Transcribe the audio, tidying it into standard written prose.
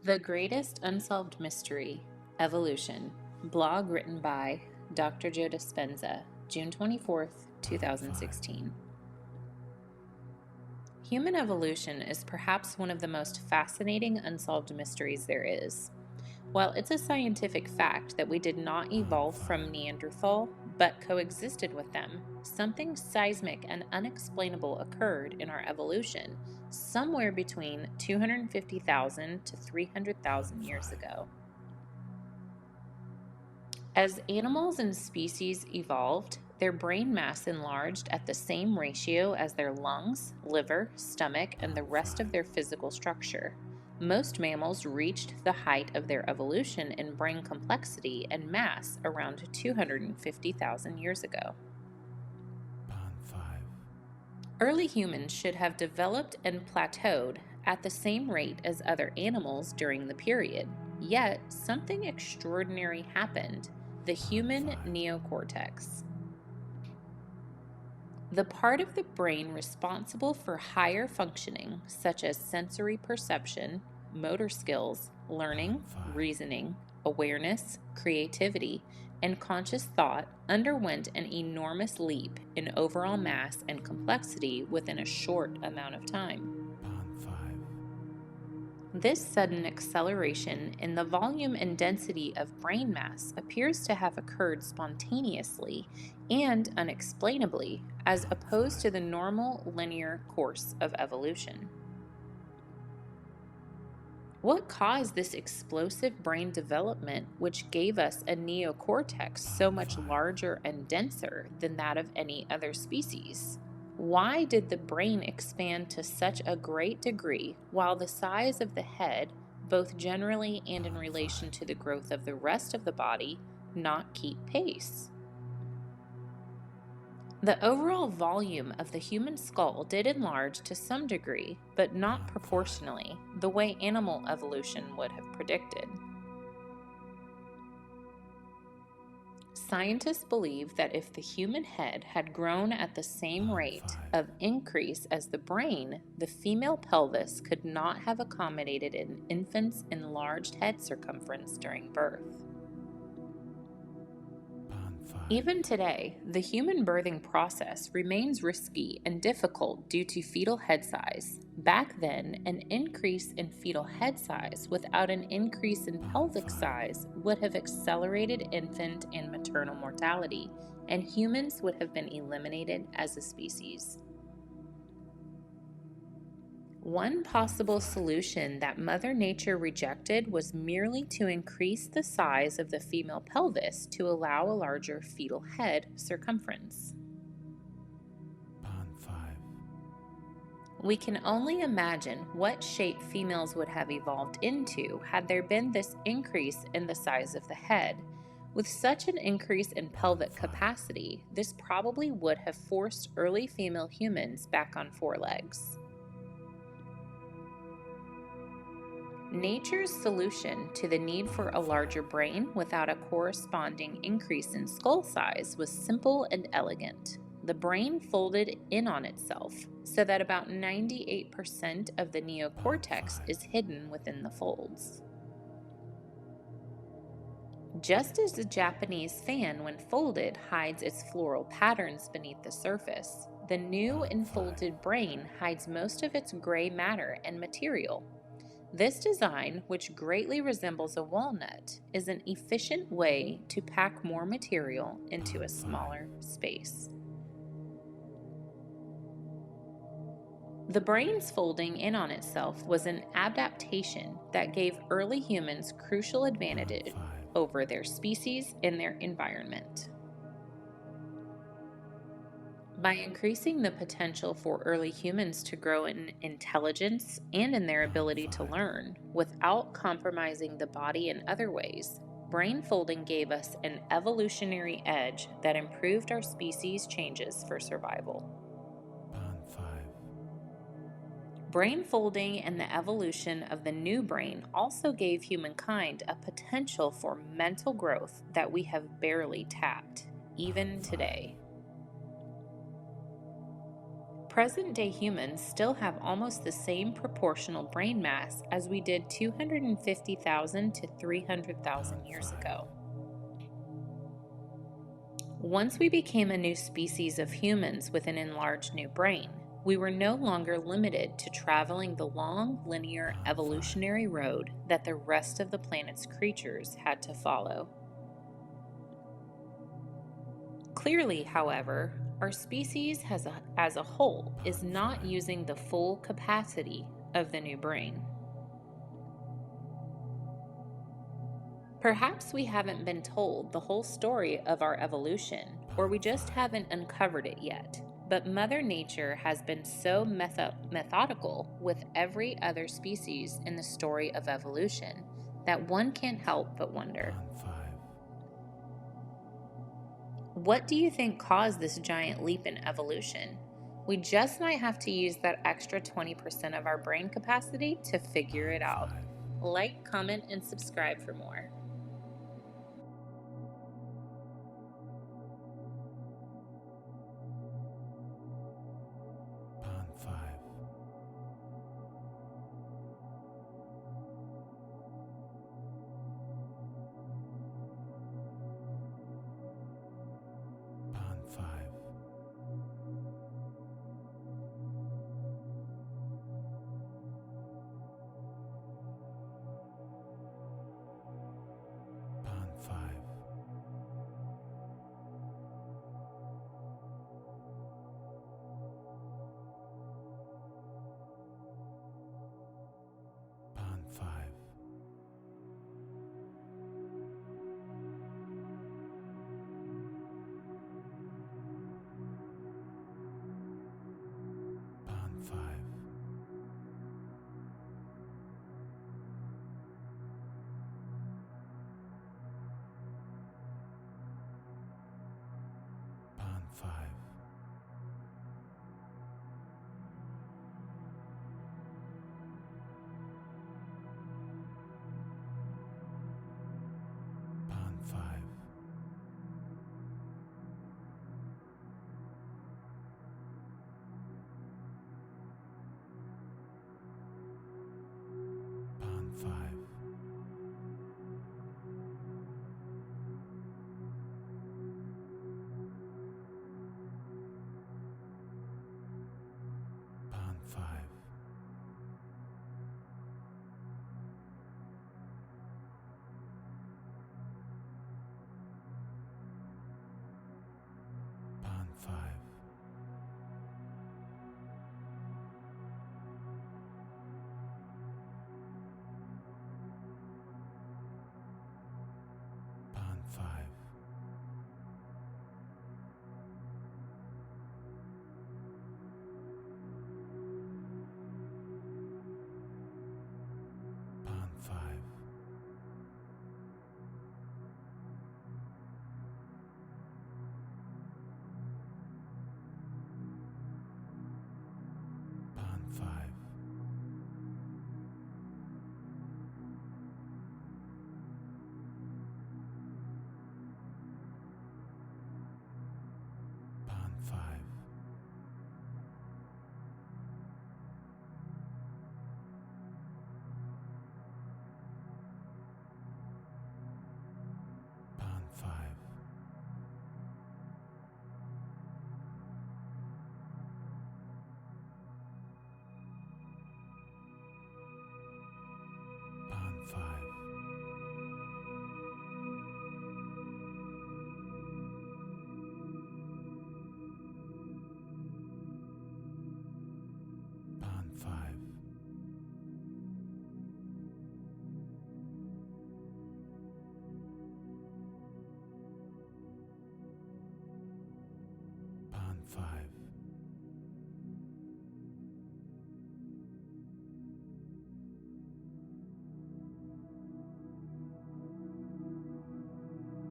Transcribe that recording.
The Greatest Unsolved Mystery, Evolution, blog written by Dr. Joe Dispenza, June 24th, 2016. Human evolution is perhaps one of the most fascinating unsolved mysteries there is. While it's a scientific fact that we did not evolve from Neanderthal, but coexisted with them, something seismic and unexplainable occurred in our evolution somewhere between 250,000 to 300,000 years ago. As animals and species evolved, their brain mass enlarged at the same ratio as their lungs, liver, stomach, and the rest of their physical structure. Most mammals reached the height of their evolution in brain complexity and mass around 250,000 years ago. Early humans should have developed and plateaued at the same rate as other animals during the period. Yet, something extraordinary happened: the human neocortex. The part of the brain responsible for higher functioning, such as sensory perception, motor skills, learning, reasoning, awareness, creativity, and conscious thought, underwent an enormous leap in overall mass and complexity within a short amount of time. This sudden acceleration in the volume and density of brain mass appears to have occurred spontaneously and unexplainably, as opposed to the normal linear course of evolution. What caused this explosive brain development, which gave us a neocortex so much larger and denser than that of any other species? Why did the brain expand to such a great degree while the size of the head, both generally and in relation to the growth of the rest of the body, not keep pace? The overall volume of the human skull did enlarge to some degree, but not proportionally, the way animal evolution would have predicted. Scientists believe that if the human head had grown at the same rate of increase as the brain, the female pelvis could not have accommodated an infant's enlarged head circumference during birth. Even today, the human birthing process remains risky and difficult due to fetal head size. Back then, an increase in fetal head size without an increase in pelvic size would have accelerated infant and maternal mortality, and humans would have been eliminated as a species. One possible solution that Mother Nature rejected was merely to increase the size of the female pelvis to allow a larger fetal head circumference. We can only imagine what shape females would have evolved into had there been this increase in the size of the head. With such an increase in pelvic capacity, this probably would have forced early female humans back on four legs. Nature's solution to the need for a larger brain without a corresponding increase in skull size was simple and elegant. The brain folded in on itself so that about 98% of the neocortex is hidden within the folds. Just as the Japanese fan, when folded, hides its floral patterns beneath the surface, the new enfolded brain hides most of its gray matter and material. This design, which greatly resembles a walnut, is an efficient way to pack more material into a smaller space. The brain's folding in on itself was an adaptation that gave early humans crucial advantages over their species in their environment. By increasing the potential for early humans to grow in intelligence and in their ability to learn, without compromising the body in other ways, brain folding gave us an evolutionary edge that improved our species' changes for survival. Brain folding and the evolution of the new brain also gave humankind a potential for mental growth that we have barely tapped, even today. Present-day humans still have almost the same proportional brain mass as we did 250,000 to 300,000 years ago. Once we became a new species of humans with an enlarged new brain, we were no longer limited to traveling the long, linear evolutionary road that the rest of the planet's creatures had to follow. Clearly, however, our species as a whole is not using the full capacity of the new brain. Perhaps we haven't been told the whole story of our evolution, or we just haven't uncovered it yet. But Mother Nature has been so methodical with every other species in the story of evolution that one can't help but wonder. What do you think caused this giant leap in evolution? We just might have to use that extra 20% of our brain capacity to figure it out. Like, comment, and subscribe for more. Five.